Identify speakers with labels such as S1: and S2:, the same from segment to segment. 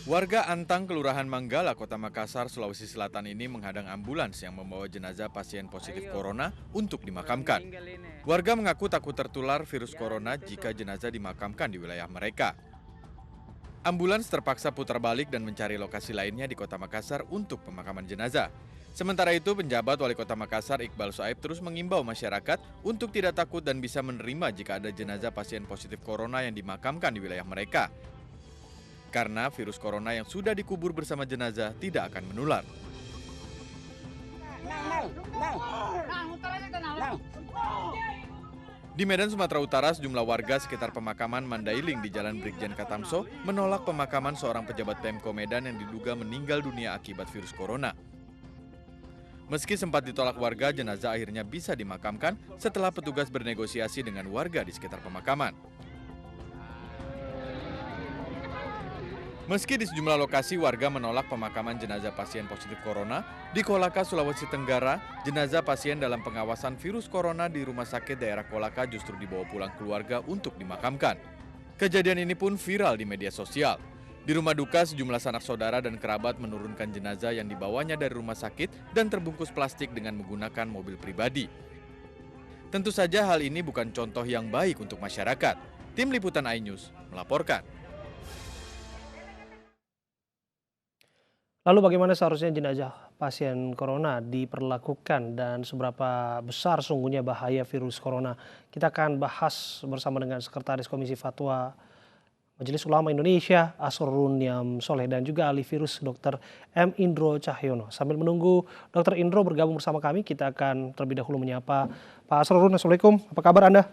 S1: Warga Antang, Kelurahan Manggala, Kota Makassar, Sulawesi Selatan ini menghadang ambulans yang membawa jenazah pasien positif corona untuk dimakamkan. Warga mengaku takut tertular virus corona jika jenazah dimakamkan di wilayah mereka. Ambulans terpaksa putar balik dan mencari lokasi lainnya di Kota Makassar untuk pemakaman jenazah. Sementara itu, penjabat Wali Kota Makassar Iqbal Soaib terus mengimbau masyarakat untuk tidak takut dan bisa menerima jika ada jenazah pasien positif corona yang dimakamkan di wilayah mereka. Karena virus corona yang sudah dikubur bersama jenazah tidak akan menular. Di Medan, Sumatera Utara, sejumlah warga sekitar pemakaman Mandailing di Jalan Brigjen Katamso menolak pemakaman seorang pejabat Pemko Medan yang diduga meninggal dunia akibat virus corona. Meski sempat ditolak warga, jenazah akhirnya bisa dimakamkan setelah petugas bernegosiasi dengan warga di sekitar pemakaman. Meski di sejumlah lokasi warga menolak pemakaman jenazah pasien positif corona, di Kolaka, Sulawesi Tenggara, jenazah pasien dalam pengawasan virus corona di rumah sakit daerah Kolaka justru dibawa pulang keluarga untuk dimakamkan. Kejadian ini pun viral di media sosial. Di rumah duka, sejumlah sanak saudara dan kerabat menurunkan jenazah yang dibawanya dari rumah sakit dan terbungkus plastik dengan menggunakan mobil pribadi. Tentu saja hal ini bukan contoh yang baik untuk masyarakat. Tim Liputan iNews melaporkan.
S2: Lalu bagaimana seharusnya jenazah pasien corona diperlakukan dan seberapa besar sungguhnya bahaya virus corona? Kita akan bahas bersama dengan Sekretaris Komisi Fatwa Majelis Ulama Indonesia, Asrorun Niam Soleh, dan juga ahli virus Dr. M. Indro Cahyono. Sambil menunggu Dr. Indro bergabung bersama kami, kita akan terlebih dahulu menyapa Pak Asrorun. Assalamualaikum, apa kabar Anda?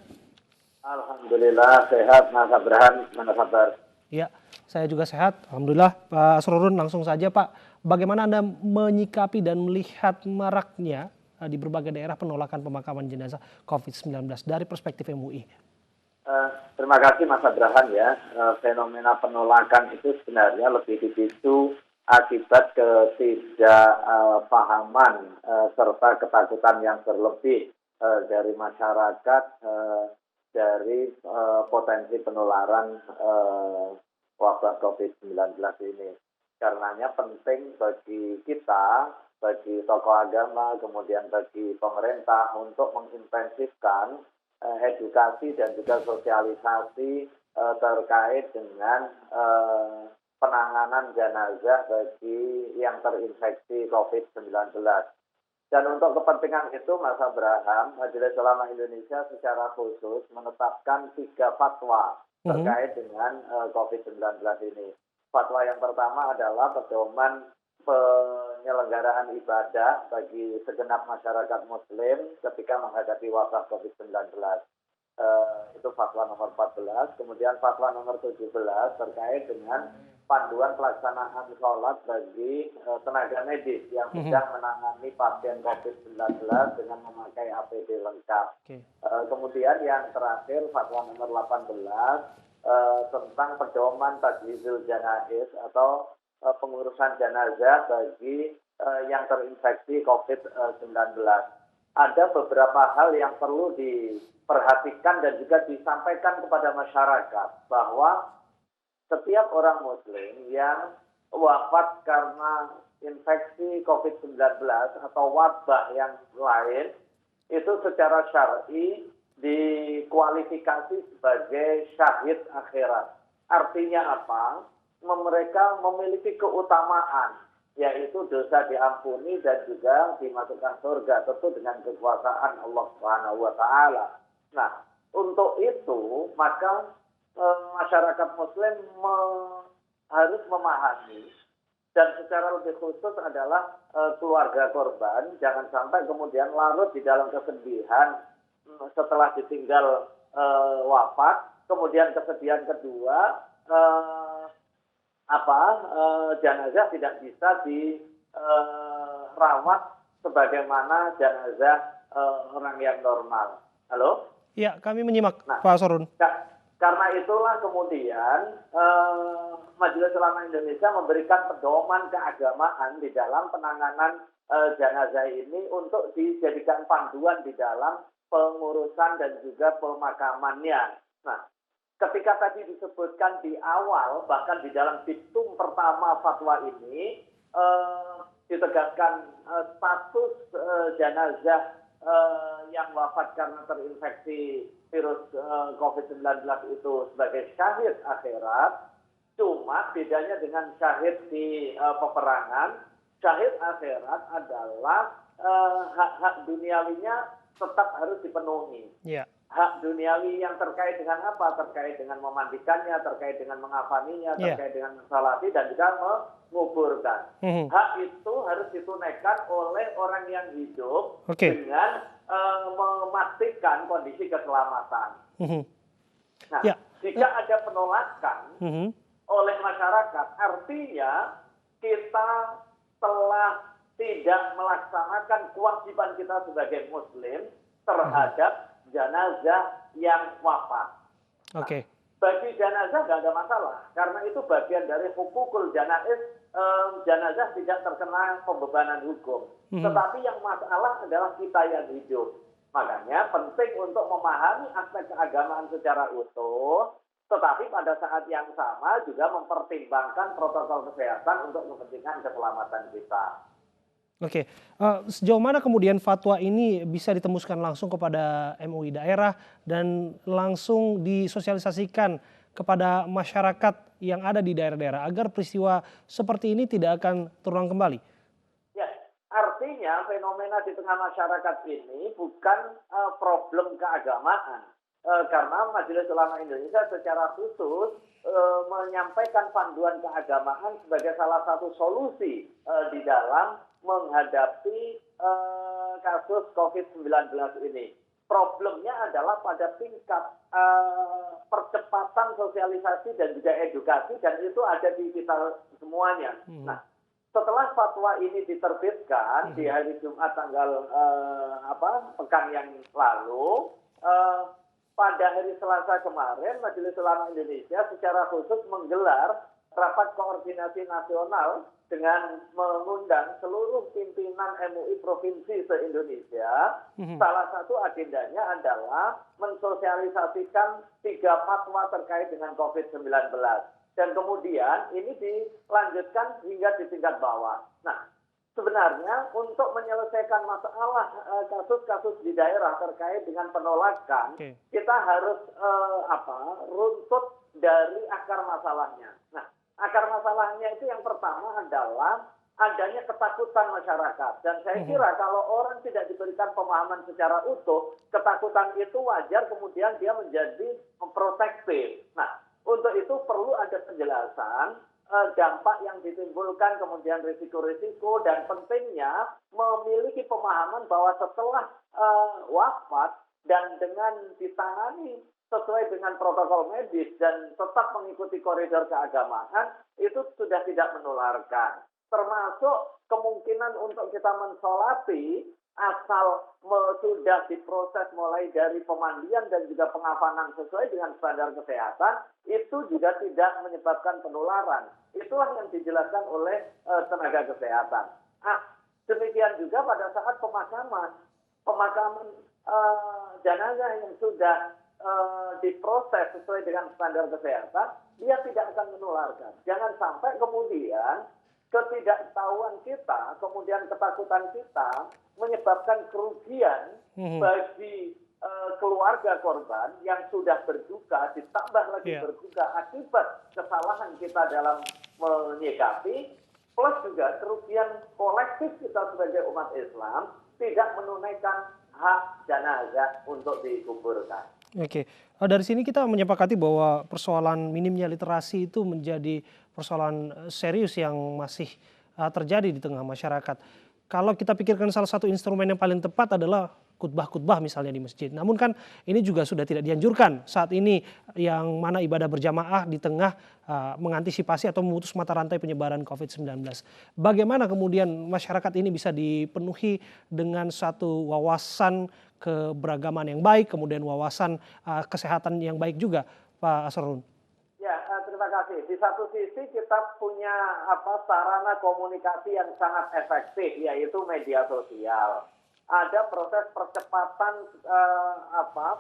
S3: Alhamdulillah sehat, Mas Abraham, mana kabar?
S2: Ya, saya juga sehat. Alhamdulillah. Pak Asrorun, langsung saja Pak. Bagaimana Anda menyikapi dan melihat maraknya di berbagai daerah penolakan pemakaman jenazah COVID-19 dari perspektif MUI?
S3: Terima kasih Mas Abraham ya. Fenomena penolakan itu sebenarnya lebih dipicu akibat ketidakpahaman serta ketakutan yang berlebih dari masyarakat dari potensi penularan wabah COVID-19 ini. Karenanya penting bagi kita, bagi tokoh agama, kemudian bagi pemerintah untuk mengintensifkan edukasi dan juga sosialisasi terkait dengan penanganan jenazah bagi yang terinfeksi COVID-19. Dan untuk kepentingan itu, Mas Abraham, Majelis Ulama Indonesia secara khusus menetapkan 3 fatwa terkait dengan COVID-19 ini. Fatwa yang pertama adalah pedoman penyelenggaraan ibadah bagi segenap masyarakat Muslim ketika menghadapi wabah COVID-19. Itu fatwa nomor 14. Kemudian fatwa nomor 17 terkait dengan panduan pelaksanaan sholat bagi tenaga medis yang sedang menangani pasien COVID-19 dengan memakai APD lengkap. Kemudian yang terakhir fatwa nomor 18 tentang pedoman tajhizul janaiz atau pengurusan jenazah bagi yang terinfeksi COVID-19. Ada beberapa hal yang perlu diperhatikan dan juga disampaikan kepada masyarakat bahwa setiap orang Muslim yang wafat karena infeksi COVID-19 atau wabah yang lain itu secara syar'i dikualifikasi sebagai syahid akhirat. Artinya apa? Mereka memiliki keutamaan, yaitu dosa diampuni dan juga dimasukkan surga, tentu dengan kekuasaan Allah Subhanahu wa taala. Nah, untuk itu maka masyarakat Muslim harus memahami, dan secara lebih khusus adalah keluarga korban jangan sampai kemudian larut di dalam kesedihan setelah ditinggal wafat. Kemudian kesedihan kedua, jenazah tidak bisa dirawat sebagaimana jenazah orang yang normal. Halo?
S2: Ya, kami menyimak
S3: Nah,
S2: Pak Asrorun.
S3: karena itulah kemudian Majelis Ulama Indonesia memberikan pedoman keagamaan di dalam penanganan jenazah ini untuk dijadikan panduan di dalam pengurusan dan juga pemakamannya. Nah, ketika ketika tadi disebutkan di awal, bahkan di dalam diktum pertama fatwa ini, ditegaskan status jenazah yang wafat karena terinfeksi virus COVID-19 itu sebagai syahid akhirat. Cuma bedanya dengan syahid di peperangan, syahid akhirat adalah hak-hak duniawinya tetap harus dipenuhi.
S2: Ya.
S3: Hak duniawi yang terkait dengan apa? Terkait dengan memandikannya, terkait dengan mengafaninya, terkait dengan mensalati dan juga menguburkan. Hak itu harus ditunaikan oleh orang yang hidup dengan memastikan kondisi keselamatan. Nah, jika ada penolakan oleh masyarakat, artinya kita telah tidak melaksanakan kewajiban kita sebagai Muslim terhadap jenazah yang wafat.
S2: Oke.
S3: Bagi jenazah nggak ada masalah, karena itu bagian dari hukukul janaiz, jenazah tidak terkena pembebanan hukum. Tetapi yang masalah adalah kita yang hidup. Makanya penting untuk memahami aspek keagamaan secara utuh, tetapi pada saat yang sama juga mempertimbangkan protokol kesehatan untuk kepentingan keselamatan kita.
S2: Oke, sejauh mana kemudian fatwa ini bisa ditembuskan langsung kepada MUI daerah dan langsung disosialisasikan kepada masyarakat yang ada di daerah-daerah agar peristiwa seperti ini tidak akan terulang kembali?
S3: Ya, artinya fenomena di tengah masyarakat ini bukan problem keagamaan. Karena Majelis Ulama Indonesia secara khusus menyampaikan panduan keagamaan sebagai salah satu solusi di dalam menghadapi kasus COVID-19 ini. Problemnya adalah pada tingkat percepatan sosialisasi dan juga edukasi, dan itu ada di kita semuanya. Nah, setelah fatwa ini diterbitkan di hari Jumat tanggal pekan yang lalu, pada hari Selasa kemarin, Majelis Ulama Indonesia secara khusus menggelar rapat koordinasi nasional dengan mengundang seluruh pimpinan MUI provinsi se-Indonesia. Salah satu agendanya adalah mensosialisasikan 3 fatwa terkait dengan COVID-19. Dan kemudian ini dilanjutkan hingga di tingkat bawah. Nah, sebenarnya untuk menyelesaikan masalah kasus-kasus di daerah terkait dengan penolakan, kita harus runtut dari akar masalahnya. Nah, akar masalahnya itu yang pertama adalah adanya ketakutan masyarakat. Dan saya kira kalau orang tidak diberikan pemahaman secara utuh, ketakutan itu wajar kemudian dia menjadi protektif. Nah, untuk itu perlu ada penjelasan dampak yang ditimbulkan, kemudian risiko-risiko, dan pentingnya memiliki pemahaman bahwa setelah wafat dan dengan ditangani sesuai dengan protokol medis dan tetap mengikuti koridor keagamaan, itu sudah tidak menularkan. Termasuk kemungkinan untuk kita mensolati asal sudah diproses mulai dari pemandian dan juga pengafanan sesuai dengan standar kesehatan, itu juga tidak menyebabkan penularan. Itulah yang dijelaskan oleh tenaga kesehatan. Demikian juga pada saat pemakaman jenazah yang sudah diproses sesuai dengan standar kesehatan, dia tidak akan menularkan. Jangan sampai kemudian ketidaktahuan kita, kemudian ketakutan kita menyebabkan kerugian bagi keluarga korban yang sudah berduka, ditambah lagi berduka akibat kesalahan kita dalam menyikapi, plus juga kerugian kolektif kita sebagai umat Islam tidak menunaikan hak jenazah untuk dikuburkan.
S2: Oke, dari sini kita menyepakati bahwa persoalan minimnya literasi itu menjadi persoalan serius yang masih terjadi di tengah masyarakat. Kalau kita pikirkan salah satu instrumen yang paling tepat adalah khutbah-khutbah misalnya di masjid. Namun kan ini juga sudah tidak dianjurkan saat ini, yang mana ibadah berjamaah di tengah mengantisipasi atau memutus mata rantai penyebaran COVID-19. Bagaimana kemudian masyarakat ini bisa dipenuhi dengan satu wawasan keberagaman yang baik, kemudian wawasan kesehatan yang baik juga, Pak Asrorun?
S3: Ya, terima kasih. Di satu sisi kita punya sarana komunikasi yang sangat efektif, yaitu media sosial. Ada proses percepatan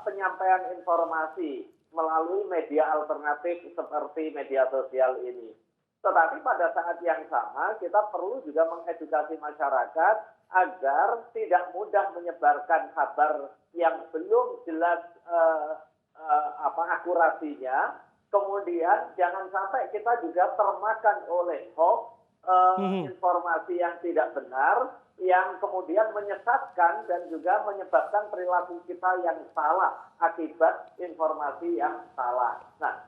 S3: penyampaian informasi melalui media alternatif seperti media sosial ini. Tetapi pada saat yang sama kita perlu juga mengedukasi masyarakat agar tidak mudah menyebarkan kabar yang belum jelas akurasinya. Kemudian jangan sampai kita juga termakan oleh hoax, informasi yang tidak benar, yang kemudian menyesatkan dan juga menyebabkan perilaku kita yang salah akibat informasi yang salah. Nah,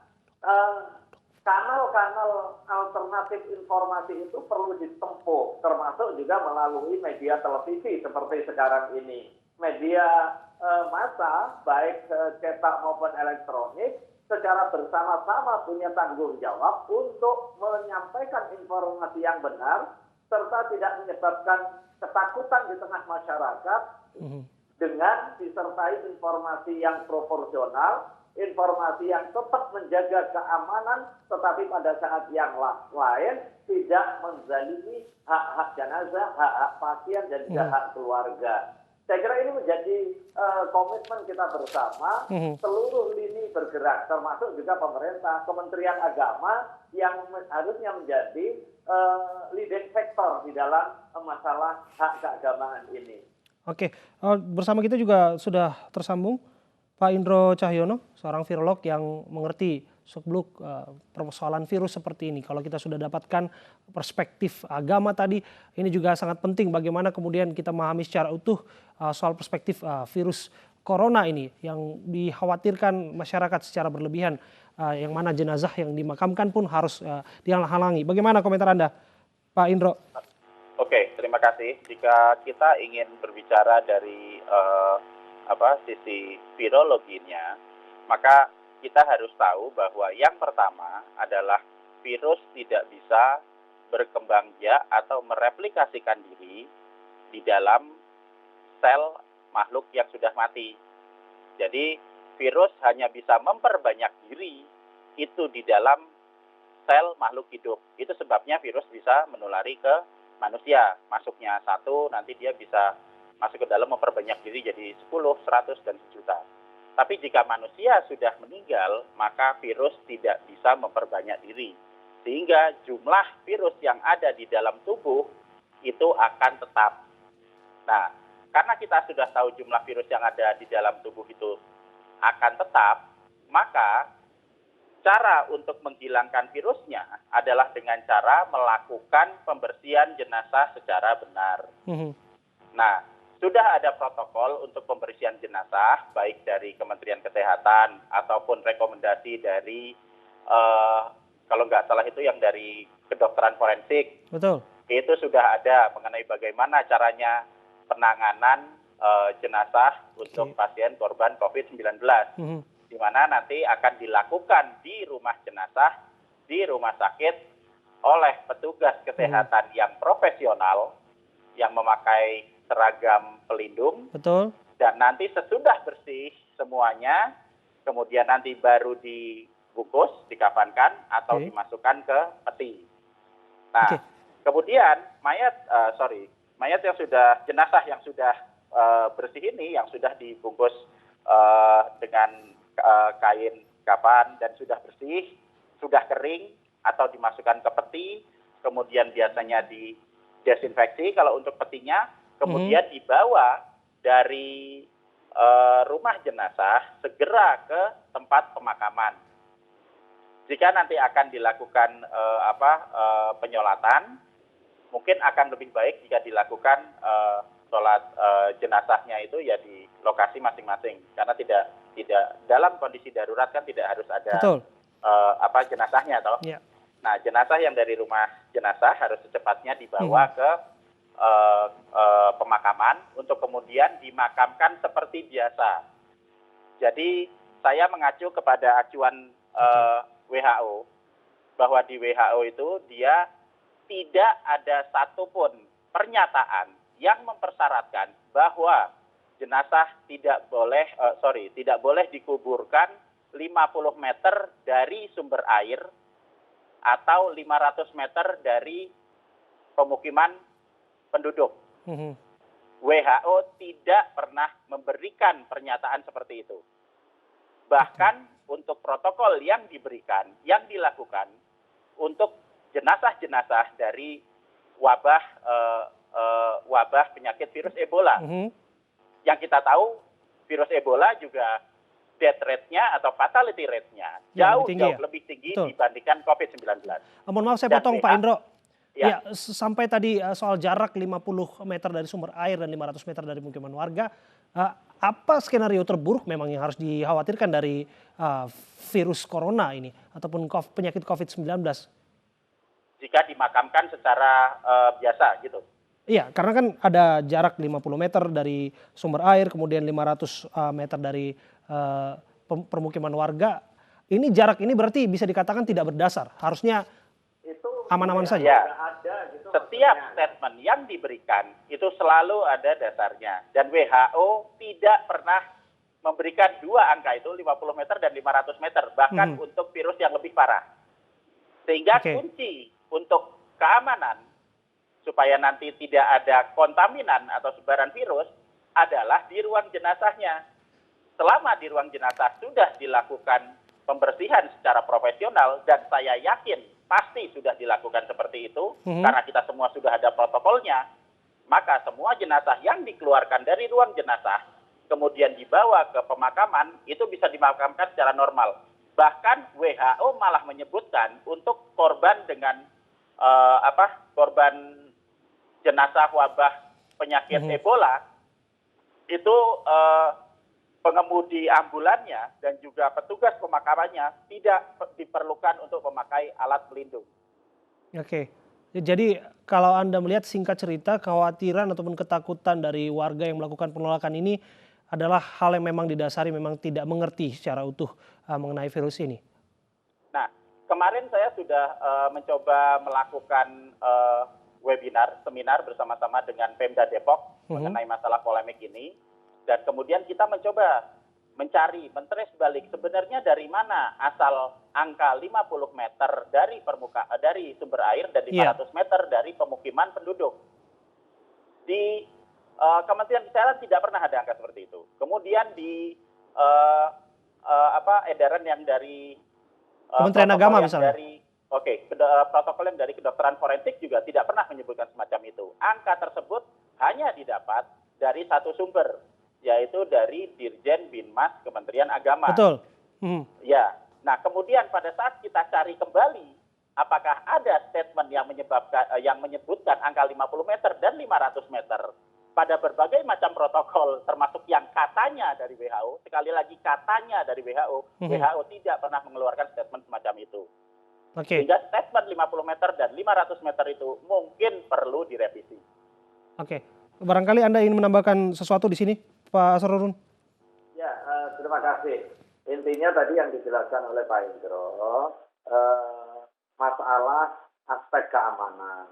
S3: kanal-kanal alternatif informasi itu perlu ditempuh, termasuk juga melalui media televisi seperti sekarang ini. Media massa, baik cetak maupun elektronik, secara bersama-sama punya tanggung jawab untuk menyampaikan informasi yang benar, serta tidak menyebabkan ketakutan di tengah masyarakat, dengan disertai informasi yang proporsional, informasi yang tetap menjaga keamanan, tetapi pada saat yang lain tidak menzalimi hak-hak jenazah, hak-hak pasien, dan juga hak keluarga. Saya kira ini menjadi komitmen kita bersama, seluruh lini bergerak, termasuk juga pemerintah, Kementerian Agama yang harusnya menjadi leading sector di dalam masalah hak keagamaan ini.
S2: Oke, bersama kita juga sudah tersambung Pak Indro Cahyono, seorang virolog yang mengerti seluk-beluk persoalan virus seperti ini. Kalau kita sudah dapatkan perspektif agama tadi, ini juga sangat penting bagaimana kemudian kita memahami secara utuh soal perspektif virus corona ini yang dikhawatirkan masyarakat secara berlebihan, yang mana jenazah yang dimakamkan pun harus dihalang-halangi. Bagaimana komentar Anda, Pak Indro?
S4: Oke, terima kasih. Jika kita ingin berbicara dari sisi virologinya, maka kita harus tahu bahwa yang pertama adalah virus tidak bisa berkembang biak atau mereplikasikan diri di dalam sel makhluk yang sudah mati. Jadi virus hanya bisa memperbanyak diri itu di dalam sel makhluk hidup. Itu sebabnya virus bisa menulari ke manusia. Masuknya 1, nanti dia bisa masuk ke dalam memperbanyak diri jadi 10, 100, dan 1 juta. Tapi jika manusia sudah meninggal, maka virus tidak bisa memperbanyak diri. Sehingga jumlah virus yang ada di dalam tubuh itu akan tetap. Nah, karena kita sudah tahu jumlah virus yang ada di dalam tubuh itu akan tetap, maka cara untuk menghilangkan virusnya adalah dengan cara melakukan pembersihan jenazah secara benar. Nah, sudah ada protokol untuk pembersihan jenazah, baik dari Kementerian Kesehatan ataupun rekomendasi dari, kalau nggak salah itu yang dari kedokteran forensik.
S2: Betul.
S4: Itu sudah ada mengenai bagaimana caranya penanganan jenazah untuk pasien korban COVID-19. Di mana nanti akan dilakukan di rumah jenazah, di rumah sakit oleh petugas kesehatan yang profesional, yang memakai seragam pelindung.
S2: Betul.
S4: Dan nanti sesudah bersih semuanya, kemudian nanti baru dibungkus, dikafankan, atau dimasukkan ke peti. Nah, kemudian mayat yang sudah, jenazah yang sudah bersih ini, yang sudah dibungkus dengan kain kafan dan sudah bersih, sudah kering, atau dimasukkan ke peti, kemudian biasanya didesinfeksi kalau untuk petinya, kemudian dibawa dari rumah jenazah segera ke tempat pemakaman. Jika nanti akan dilakukan penyolatan, mungkin akan lebih baik jika dilakukan sholat jenazahnya itu ya di lokasi masing-masing, karena tidak dalam kondisi darurat kan tidak harus ada jenazahnya toh. Yeah. Nah, jenazah yang dari rumah jenazah harus secepatnya dibawa ke pemakaman untuk kemudian dimakamkan seperti biasa. Jadi saya mengacu kepada acuan WHO bahwa di WHO itu dia tidak ada satupun pernyataan yang mempersyaratkan bahwa jenazah tidak boleh dikuburkan 50 meter dari sumber air atau 500 meter dari pemukiman penduduk. WHO tidak pernah memberikan pernyataan seperti itu. Bahkan untuk protokol yang diberikan, yang dilakukan untuk jenazah-jenazah dari wabah penyakit virus Ebola. Yang kita tahu virus Ebola juga death rate-nya atau fatality rate-nya jauh lebih tinggi dibandingkan COVID-19.
S2: Mohon maaf saya potong Pak Indro. Ya, sampai tadi soal jarak 50 meter dari sumber air dan 500 meter dari pemukiman warga, apa skenario terburuk memang yang harus dikhawatirkan dari virus corona ini ataupun penyakit COVID-19?
S4: Jika dimakamkan secara biasa gitu.
S2: Iya, karena kan ada jarak 50 meter dari sumber air, kemudian 500 meter dari permukiman warga. Ini jarak ini berarti bisa dikatakan tidak berdasar. Harusnya aman-aman saja.
S4: Ya, setiap statement yang diberikan itu selalu ada dasarnya. Dan WHO tidak pernah memberikan dua angka itu, 50 meter dan 500 meter. Bahkan untuk virus yang lebih parah. Sehingga kunci untuk keamanan, supaya nanti tidak ada kontaminan atau sebaran virus, adalah di ruang jenazahnya. Selama di ruang jenazah sudah dilakukan pembersihan secara profesional, dan saya yakin pasti sudah dilakukan seperti itu, karena kita semua sudah ada protokolnya, maka semua jenazah yang dikeluarkan dari ruang jenazah, kemudian dibawa ke pemakaman, itu bisa dimakamkan secara normal. Bahkan WHO malah menyebutkan untuk korban dengan korban jenazah wabah penyakit Ebola, itu pengemudi ambulannya dan juga petugas pemakamannya tidak diperlukan untuk memakai alat pelindung.
S2: Oke, jadi kalau Anda melihat singkat cerita, kekhawatiran ataupun ketakutan dari warga yang melakukan penolakan ini adalah hal yang memang didasari memang tidak mengerti secara utuh mengenai virus ini.
S4: Nah, kemarin saya sudah mencoba melakukan seminar bersama-sama dengan Pemda Depok mengenai masalah polemik ini. Dan kemudian kita mencoba men-trace balik sebenarnya dari mana asal angka 50 meter dari sumber air dan 500 meter dari pemukiman penduduk. Di Kementerian Kesehatan tidak pernah ada angka seperti itu. Kemudian di edaran yang dari
S2: Kementerian Agama misalnya.
S4: Protokol yang dari kedokteran forensik juga tidak pernah menyebutkan semacam itu. Angka tersebut hanya didapat dari satu sumber, yaitu dari Dirjen Binmas Kementerian Agama.
S2: Betul.
S4: Ya. Nah, kemudian pada saat kita cari kembali, apakah ada statement yang menyebutkan angka 50 meter dan 500 meter pada berbagai macam protokol, termasuk yang katanya dari WHO. Sekali lagi katanya dari WHO, WHO tidak pernah mengeluarkan statement semacam itu. Sehingga statement 50 meter dan 500 meter itu mungkin perlu direvisi.
S2: Barangkali Anda ingin menambahkan sesuatu di sini, Pak Asrorun?
S3: Ya, terima kasih. Intinya tadi yang dijelaskan oleh Pak Indro, masalah aspek keamanan.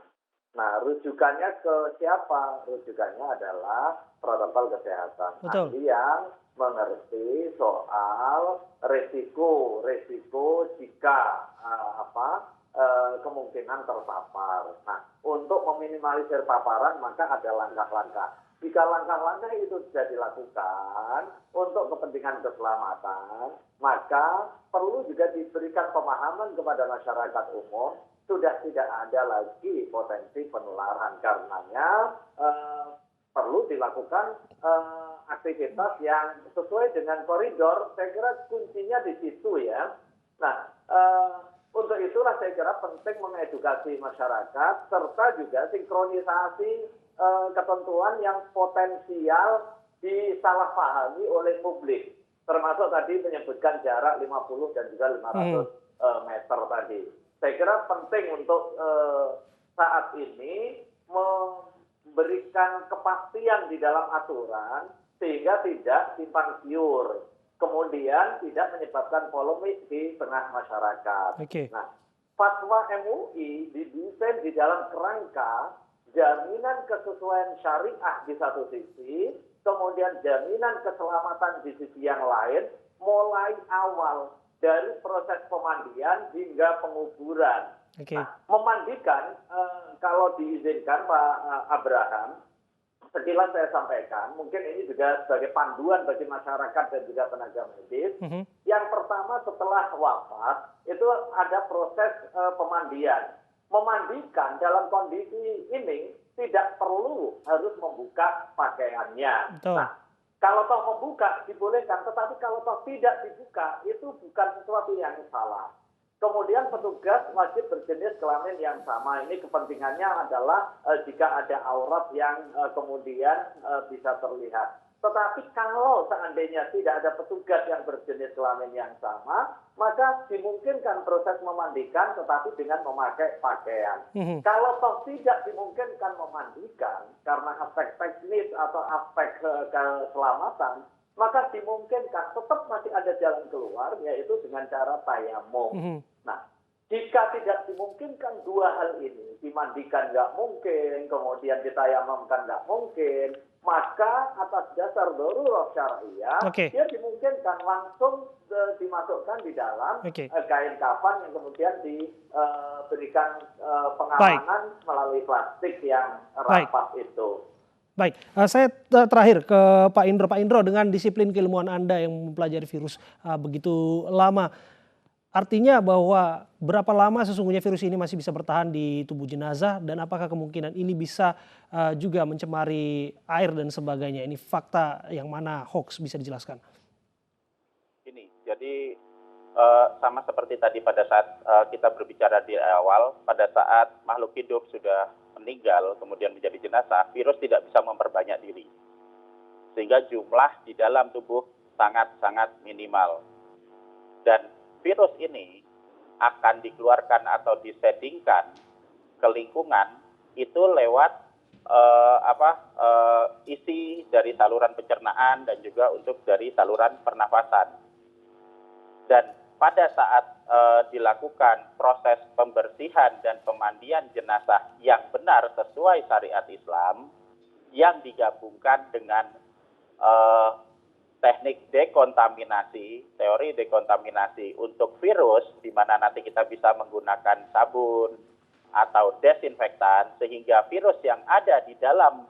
S3: Nah, rujukannya ke siapa? Rujukannya adalah protokol kesehatan. Ahli yang mengerti soal resiko jika kemungkinan terpapar. Nah, untuk meminimalisir paparan maka ada langkah-langkah. Jika langkah-langkah itu sudah dilakukan untuk kepentingan keselamatan, maka perlu juga diberikan pemahaman kepada masyarakat umum, sudah tidak ada lagi potensi penularan. Karenanya perlu dilakukan aktivitas yang sesuai dengan koridor. Saya kira kuncinya di situ ya. Nah, untuk itulah saya kira penting mengedukasi masyarakat serta juga sinkronisasi ketentuan yang potensial disalahpahami oleh publik. Termasuk tadi menyebutkan jarak 50 dan juga 500 meter tadi. Saya kira penting untuk saat ini memberikan kepastian di dalam aturan sehingga tidak simpang siur. Kemudian tidak menyebabkan polemik di tengah masyarakat. Nah, fatwa MUI didesain di dalam kerangka jaminan kesesuaian syariah di satu sisi, kemudian jaminan keselamatan di sisi yang lain, mulai awal dari proses pemandian hingga penguburan. Nah, memandikan, kalau diizinkan Pak Abraham, sekilas saya sampaikan, mungkin ini juga sebagai panduan bagi masyarakat dan juga tenaga medis. Yang pertama setelah wafat, itu ada proses pemandian. Memandikan dalam kondisi ini tidak perlu harus membuka pakaiannya.
S2: Betul.
S3: Nah, kalau toh membuka dibolehkan, tetapi kalau toh tidak dibuka itu bukan sesuatu yang salah. Kemudian petugas wajib berjenis kelamin yang sama. Ini kepentingannya adalah jika ada aurat yang kemudian bisa terlihat. Tetapi kalau seandainya tidak ada petugas yang berjenis kelamin yang sama, maka dimungkinkan proses memandikan tetapi dengan memakai pakaian. Kalau toh tidak dimungkinkan memandikan karena aspek teknis atau aspek keselamatan, maka dimungkinkan tetap masih ada jalan keluar, yaitu dengan cara tayamum. Nah, jika tidak dimungkinkan dua hal ini, dimandikan nggak mungkin, kemudian ditayamumkan nggak mungkin, maka atas dasar darurat syariah, dia dimungkinkan langsung dimasukkan di dalam kain kafan yang kemudian diberikan pengamanan melalui plastik yang rapat itu.
S2: Baik, saya terakhir ke Pak Indro. Pak Indro, dengan disiplin keilmuan Anda yang mempelajari virus begitu lama, artinya bahwa berapa lama sesungguhnya virus ini masih bisa bertahan di tubuh jenazah dan apakah kemungkinan ini bisa juga mencemari air dan sebagainya? Ini fakta yang mana hoax, bisa dijelaskan?
S4: Ini, jadi sama seperti tadi pada saat kita berbicara di awal, pada saat makhluk hidup sudah meninggal kemudian menjadi jenazah, virus tidak bisa memperbanyak diri. Sehingga jumlah di dalam tubuh sangat-sangat minimal. Dan virus ini akan dikeluarkan atau disettingkan ke lingkungan itu lewat isi dari saluran pencernaan dan juga untuk dari saluran pernafasan. Dan pada saat dilakukan proses pembersihan dan pemandian jenazah yang benar sesuai syariat Islam, yang digabungkan dengan teknik dekontaminasi, teori dekontaminasi untuk virus, di mana nanti kita bisa menggunakan sabun atau desinfektan, sehingga virus yang ada di dalam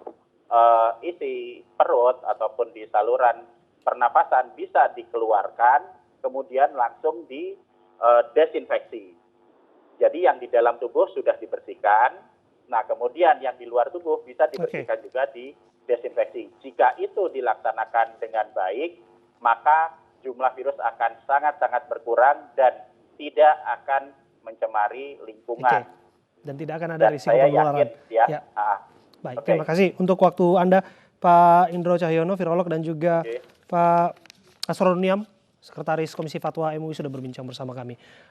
S4: isi perut ataupun di saluran pernapasan bisa dikeluarkan, kemudian langsung didesinfeksi. Jadi yang di dalam tubuh sudah dibersihkan, nah kemudian yang di luar tubuh bisa dibersihkan juga didesinfeksi. Jika itu dilaksanakan dengan baik, maka jumlah virus akan sangat-sangat berkurang dan tidak akan mencemari lingkungan.
S2: Dan tidak akan ada risiko
S4: penularan.
S2: Ya. Baik, terima kasih untuk waktu Anda, Pak Indro Cahyono, virolog, dan juga Pak Asroruniam, Sekretaris Komisi Fatwa MUI, sudah berbincang bersama kami.